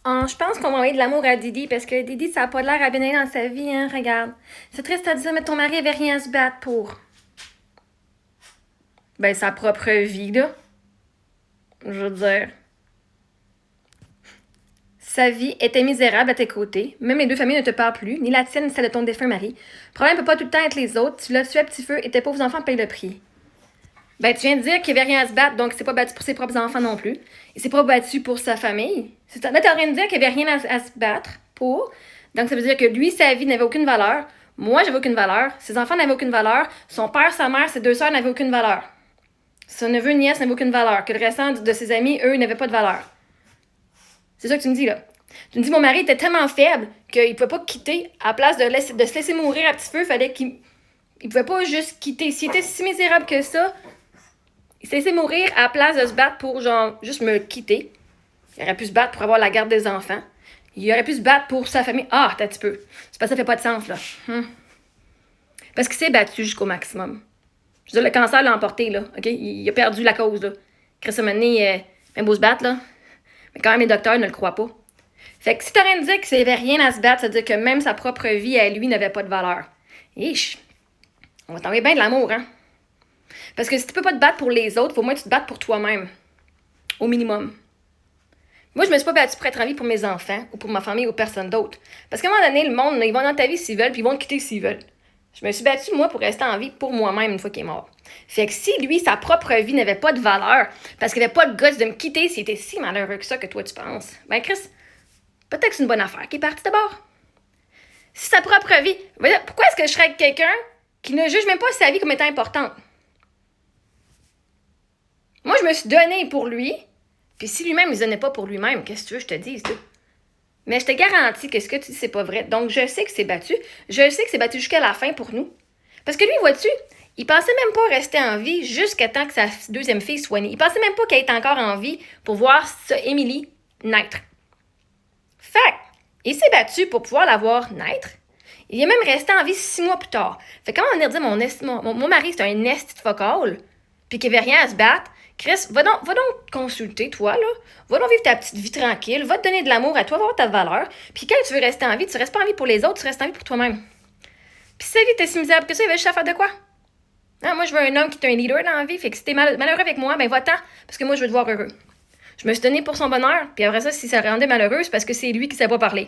Je pense qu'on va envoyer de l'amour à Didi parce que Didi, ça a pas l'air à bien aller dans sa vie, hein, regarde. C'est triste à dire, mais ton mari avait rien à se battre pour. Ben, sa propre vie, là. Je veux dire. Sa vie était misérable à tes côtés. Même les deux familles ne te parlent plus, ni la tienne ni celle de ton défunt mari. Le problème peut pas tout le temps être les autres. Tu l'as tué à petit feu et tes pauvres enfants payent le prix. Ben, tu viens de dire qu'il n'y avait rien à se battre, donc il s'est pas battu pour ses propres enfants non plus. Il s'est pas battu pour sa famille. Là, t'es en train de dire qu'il n'y avait rien à se battre pour. Donc, ça veut dire que lui, sa vie n'avait aucune valeur. Moi, j'avais aucune valeur. Ses enfants n'avaient aucune valeur. Son père, sa mère, ses deux sœurs n'avaient aucune valeur. Son neveu, nièce n'avaient aucune valeur. Que le restant de ses amis, eux, n'avaient pas de valeur. C'est ça que tu me dis, là. Tu me dis, mon mari était tellement faible qu'il ne pouvait pas quitter. À la place de se laisser mourir à petit feu, il fallait qu'il. Il pouvait pas juste quitter. S'il était si misérable que ça, il s'est laissé mourir à la place de se battre pour, genre, juste me quitter. Il aurait pu se battre pour avoir la garde des enfants. Il aurait pu se battre pour sa famille. Ah, attends un petit peu. C'est parce que ça fait pas de sens, là. Parce qu'il s'est battu jusqu'au maximum. Je veux dire, le cancer l'a emporté, là. OK? Il a perdu la cause, là. Chris Mané, même beau se battre, là. Mais quand même, les docteurs ne le croient pas. Fait que si t'aurais dit qu'il n'y avait rien à se battre, ça veut dire que même sa propre vie à lui n'avait pas de valeur. Ish. On va t'envoyer bien de l'amour, hein? Parce que si tu peux pas te battre pour les autres, faut au moins que tu te battes pour toi-même. Au minimum. Moi, je me suis pas battue pour être en vie pour mes enfants ou pour ma famille ou personne d'autre. Parce qu'à un moment donné, le monde, ils vont dans ta vie s'ils veulent, puis ils vont te quitter s'ils veulent. Je me suis battue, moi, pour rester en vie pour moi-même une fois qu'il est mort. Fait que si lui, sa propre vie n'avait pas de valeur, parce qu'il n'avait pas le gosse de me quitter s'il était si malheureux que ça que toi tu penses, ben Chris, peut-être que c'est une bonne affaire qui est partie d'abord. Si sa propre vie, pourquoi est-ce que je serais avec quelqu'un qui ne juge même pas sa vie comme étant importante? Moi, je me suis donnée pour lui, puis si lui-même ne se donnait pas pour lui-même, qu'est-ce que tu veux que je te dise, là? Mais je te garantis que ce que tu dis, c'est pas vrai. Donc, je sais que c'est battu. Je sais que c'est battu jusqu'à la fin pour nous. Parce que lui, vois-tu, il pensait même pas rester en vie jusqu'à temps que sa deuxième fille soit née. Il pensait même pas qu'elle était encore en vie pour voir ça, Émilie, naître. Fait il s'est battu pour pouvoir la voir naître. Il est même resté en vie 6 mois plus tard. Fait comment on va dire mon mari, c'est un esti de focal, puis qu'il n'y avait rien à se battre. Chris, va donc consulter, toi, là. Va donc vivre ta petite vie tranquille. Va te donner de l'amour à toi, va avoir ta valeur. Puis quand tu veux rester en vie, tu restes pas en vie pour les autres, tu restes en vie pour toi-même. Puis si sa vie était si misérable que ça, il va juste à faire de quoi? Ah, moi, je veux un homme qui est un leader dans la vie. Fait que si t'es malheureux avec moi, ben va-t'en, parce que moi, je veux te voir heureux. Je me suis donné pour son bonheur, puis après ça, si ça le rendait malheureux, c'est parce que c'est lui qui ne sait pas parler.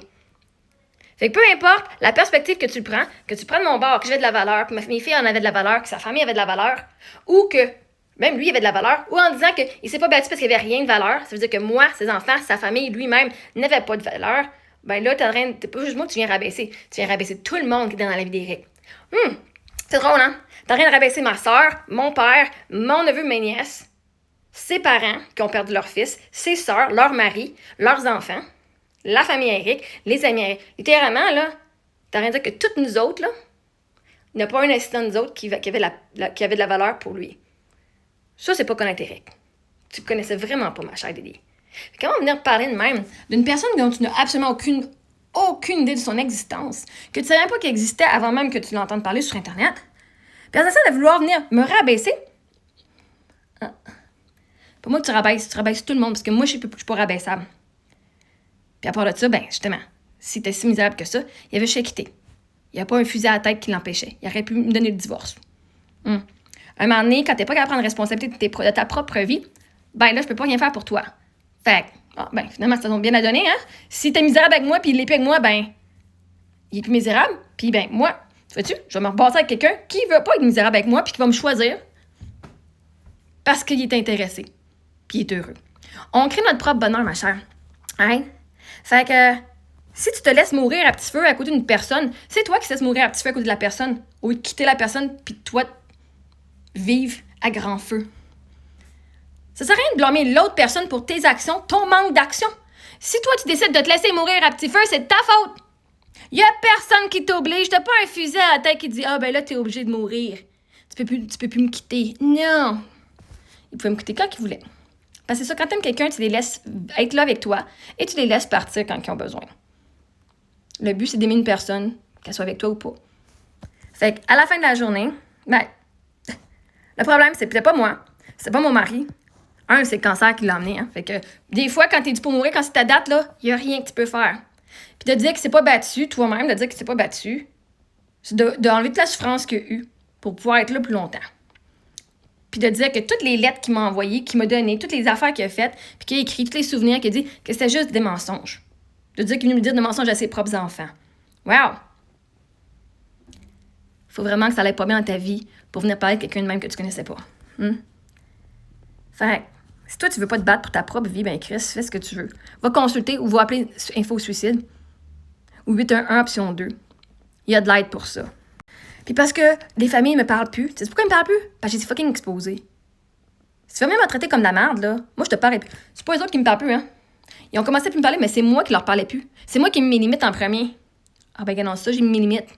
Fait que peu importe la perspective que tu prends de mon bord, que j'avais de la valeur, que mes filles en avaient de la valeur, que sa famille avait de la valeur, ou que même lui avait de la valeur, ou en disant qu'il ne s'est pas battu parce qu'il n'y avait rien de valeur, ça veut dire que moi, ses enfants, sa famille, lui-même, n'avaient pas de valeur, ben là, t'es pas juste moi que tu viens rabaisser. Tu viens rabaisser tout le monde qui est dans la vie d'Éric. C'est drôle, hein? T'es en train de rabaisser ma soeur, mon père, mon neveu, mes nièces, ses parents qui ont perdu leur fils, ses sœurs, leurs maris, leurs enfants, la famille Eric, les amis Eric. Littéralement, là, t'as rien de dire que toutes nous autres, là, il n'y a pas un assistant de nous autres qui avait de la valeur pour lui. Ça, c'est pas connaître Eric. Tu ne connaissais vraiment pas, ma chère Dédé. Comment venir parler de même d'une personne dont tu n'as absolument aucune idée de son existence, que tu ne savais même pas qu'elle existait avant même que tu l'entendes parler sur Internet? Puis après ça, de vouloir venir me rabaisser. Ah. Pas moi que tu rabaisses tout le monde, parce que moi, je suis pas rabaissable. Puis à part de ça, ben justement, si t'es si misérable que ça, il avait juste quitté. Il n'y a pas un fusil à la tête qui l'empêchait. Il aurait pu me donner le divorce. Un moment donné, quand t'es pas capable de prendre responsabilité de ta propre vie, ben là, je peux pas rien faire pour toi. Fait que, finalement, ça tombe bien à donner, hein? Si t'es misérable avec moi, puis il est plus avec moi, ben, il est plus misérable. Puis ben, moi, vois-tu, je vais me rebasser avec quelqu'un qui veut pas être misérable avec moi, puis qui va me choisir parce qu'il est intéressé, puis il est heureux. On crée notre propre bonheur, ma chère. Hein? Fait que, si tu te laisses mourir à petit feu à côté d'une personne, c'est toi qui te laisses mourir à petit feu à côté de la personne, au lieu de quitter la personne, puis toi, vivre à grand feu. Ça sert à rien de blâmer l'autre personne pour tes actions, ton manque d'action. Si toi, tu décides de te laisser mourir à petit feu, c'est de ta faute. Il y a personne qui t'oblige. T'as pas un fusil à la tête qui dit « Ah, ben là, t'es obligé de mourir. Tu peux plus me quitter. » Non. Ils pouvaient me quitter quand ils voulaient. Parce que c'est ça, quand t'aimes quelqu'un, tu les laisses être là avec toi et tu les laisses partir quand ils ont besoin. Le but, c'est d'aimer une personne, qu'elle soit avec toi ou pas. Fait qu'à la fin de la journée, ben, le problème, c'est peut-être pas moi, c'est pas mon mari. c'est le cancer qui l'a amené. Hein? Fait que des fois, quand t'es dû pour mourir, quand c'est ta date, là, il n'y a rien que tu peux faire. Puis de dire que c'est pas battu, toi-même, de dire que c'est pas battu, c'est d'enlever toute la souffrance qu'il a eue pour pouvoir être là plus longtemps. Puis de dire que toutes les lettres qu'il m'a envoyées, qu'il m'a données, toutes les affaires qu'il a faites, puis qu'il a écrit, tous les souvenirs, qu'il a dit que c'était juste des mensonges. De dire qu'il est venu me dire des mensonges à ses propres enfants. Wow! Faut vraiment que ça aille pas bien dans ta vie pour venir parler de quelqu'un de même que tu connaissais pas. Fait si toi, tu veux pas te battre pour ta propre vie, ben Chris, fais ce que tu veux. Va consulter ou va appeler Info Suicide ou 811 option 2. Il y a de l'aide pour ça. Puis parce que les familles me parlent plus. Tu sais pourquoi ils me parlent plus? Parce que j'ai fucking exposé. Si tu veux même me traiter comme de la merde, là, moi, je te parle plus. C'est pas eux autres qui me parlent plus, hein. Ils ont commencé à plus me parler, mais c'est moi qui leur parlais plus. C'est moi qui me mes limites en premier. Ah ben, non, ça, j'ai mis mes limites.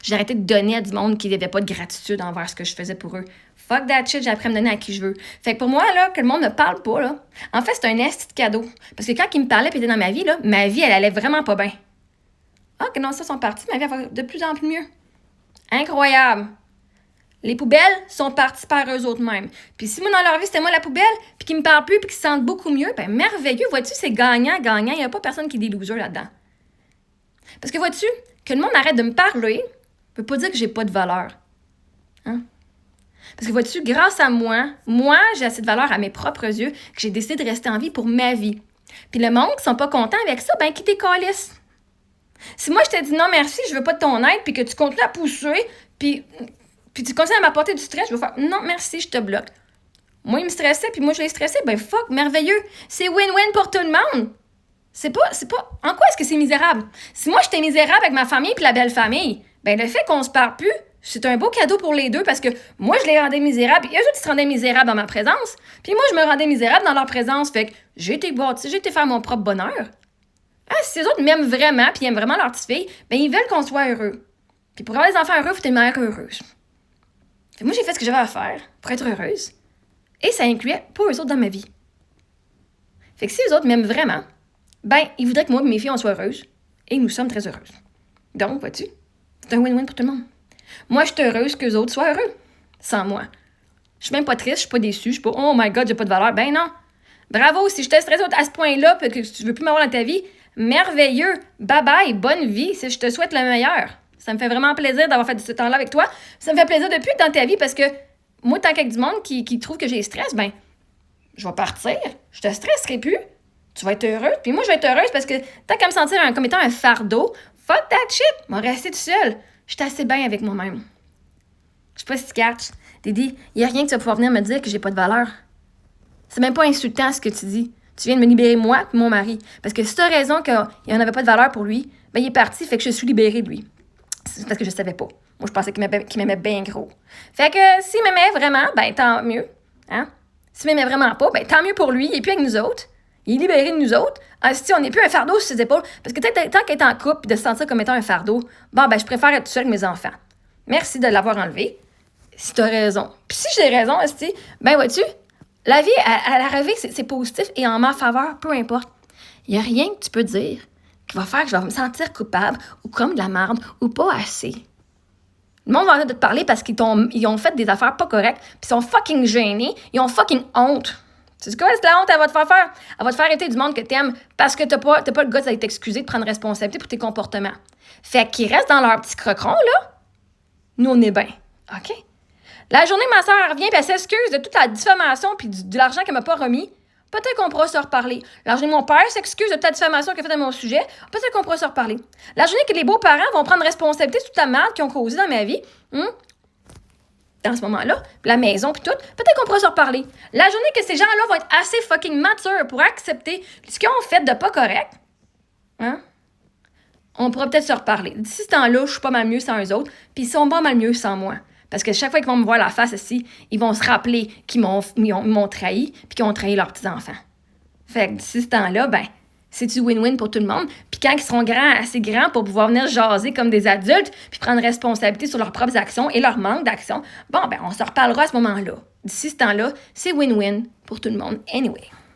J'ai arrêté de donner à du monde qui n'avait pas de gratitude envers ce que je faisais pour eux. Fuck that shit, j'ai appris à me donner à qui je veux. Fait que pour moi, là, que le monde ne parle pas, là, en fait, c'est un esti de cadeau. Parce que quand ils me parlaient et étaient dans ma vie, là, ma vie, elle allait vraiment pas bien. Ah, que non, ça, sont partis, ma vie, elle va de plus en plus mieux. Incroyable. Les poubelles sont parties par eux autres mêmes. Puis si moi, dans leur vie, c'était moi la poubelle, puis qu'ils me parlent plus, puis qu'ils se sentent beaucoup mieux, ben merveilleux. Vois-tu, c'est gagnant. Il n'y a pas personne qui est des losers là-dedans. Parce que vois-tu, que le monde arrête de me parler, veut pas dire que j'ai pas de valeur. Hein? Parce que vois-tu, grâce à moi, j'ai assez de valeur à mes propres yeux que j'ai décidé de rester en vie pour ma vie. Puis le monde qui sont pas contents avec ça, ben qui t'écalisse. Si moi, je t'ai dit non merci, je veux pas de ton aide, puis que tu continues à pousser, puis tu continues à m'apporter du stress, je vais faire non merci, je te bloque. Moi, il me stressait, puis moi, je l'ai stressé, ben fuck, merveilleux. C'est win-win pour tout le monde. C'est pas... En quoi est-ce que c'est misérable? Si moi, j'étais misérable avec ma famille puis la belle famille, ben le fait qu'on se parle plus, c'est un beau cadeau pour les deux parce que moi, je les rendais misérables, puis eux autres, ils se rendaient misérables dans ma présence, puis moi, je me rendais misérable dans leur présence. Fait que j'ai été faire mon propre bonheur. Ah, si les autres m'aiment vraiment, puis aiment vraiment leur petite fille, ben ils veulent qu'on soit heureux. Puis pour avoir des enfants heureux, il faut être une mère heureuse. Fait que moi, j'ai fait ce que j'avais à faire pour être heureuse. Et ça incluait pas eux autres dans ma vie. Fait que si eux autres m'aiment vraiment, ben, ils voudraient que moi et mes filles, on soit heureuses. Et nous sommes très heureuses. Donc, vois-tu, c'est un win-win pour tout le monde. Moi, je suis heureuse qu'eux autres soient heureux. Sans moi. Je suis même pas triste, je suis pas déçue, je suis pas « Oh my God, j'ai pas de valeur ». Ben non. Bravo, si je t'ai stressée à ce point-là et que tu veux plus m'avoir dans ta vie, merveilleux. Bye-bye, bonne vie. Je te souhaite le meilleur. Ça me fait vraiment plaisir d'avoir fait ce temps-là avec toi. Ça me fait plaisir de plus être dans ta vie parce que moi, tant qu'avec du monde qui trouve que j'ai stress, ben, je vais partir. Je te stresserai plus. Tu vas être heureuse. Puis moi, je vais être heureuse parce que tant qu'à me sentir comme étant un fardeau, fuck that shit. M'en rester tout seul. Je suis assez bien avec moi-même. Je sais pas si tu catches. Dédi, il n'y a rien que tu vas pouvoir venir me dire que j'ai pas de valeur. C'est même pas insultant ce que tu dis. Tu viens de me libérer moi et mon mari. Parce que si tu as raison qu'il n'y en avait pas de valeur pour lui, ben il est parti, fait que je suis libérée de lui. C'est parce que je savais pas. Moi, je pensais qu'il m'aimait bien gros. Fait que s'il m'aimait vraiment, ben tant mieux. Hein? S'il m'aimait vraiment pas, ben tant mieux pour lui. Il est plus avec nous autres. Il est libéré de nous autres. Si on n'est plus un fardeau sur ses épaules. Parce que tant qu'être en couple et de se sentir comme étant un fardeau, bon, ben je préfère être seule avec mes enfants. Merci de l'avoir enlevé. Si tu as raison. Puis si j'ai raison, ben vois-tu, la vie, à l'arrivée, c'est positif et en ma faveur, peu importe. Il n'y a rien que tu peux dire qui va faire que je vais me sentir coupable ou comme de la merde ou pas assez. Le monde va arrêter de te parler parce qu'ils ont fait des affaires pas correctes puis ils sont fucking gênés. Ils ont fucking honte. Tu sais quoi, c'est la honte elle va te faire faire? Elle va te faire arrêter du monde que t'aimes parce que t'as pas le gars d'aller t'excuser, de prendre responsabilité pour tes comportements. Fait qu'ils restent dans leur petit crocron, là. Nous, on est bien. OK? La journée, ma soeur revient et elle s'excuse de toute la diffamation puis de l'argent qu'elle m'a pas remis. Peut-être qu'on pourra se reparler. La journée, mon père s'excuse de toute la diffamation qu'il a faite à mon sujet. Peut-être qu'on pourra se reparler. La journée que les beaux-parents vont prendre responsabilité de toute la merde qu'ils ont causée dans ma vie, dans ce moment-là, la maison puis tout, peut-être qu'on pourra se reparler. La journée que ces gens-là vont être assez fucking matures pour accepter ce qu'ils ont fait de pas correct, on pourra peut-être se reparler. D'ici ce temps-là, je suis pas mal mieux sans eux autres, puis ils sont pas mal mieux sans moi. Parce que chaque fois qu'ils vont me voir la face ici, ils vont se rappeler qu'ils m'ont trahi puis qu'ils ont trahi leurs petits-enfants. Fait que d'ici ce temps-là, ben, c'est du win-win pour tout le monde. Puis quand ils seront assez grands pour pouvoir venir jaser comme des adultes puis prendre responsabilité sur leurs propres actions et leur manque d'action, bon, ben, on se reparlera à ce moment-là. D'ici ce temps-là, c'est win-win pour tout le monde anyway.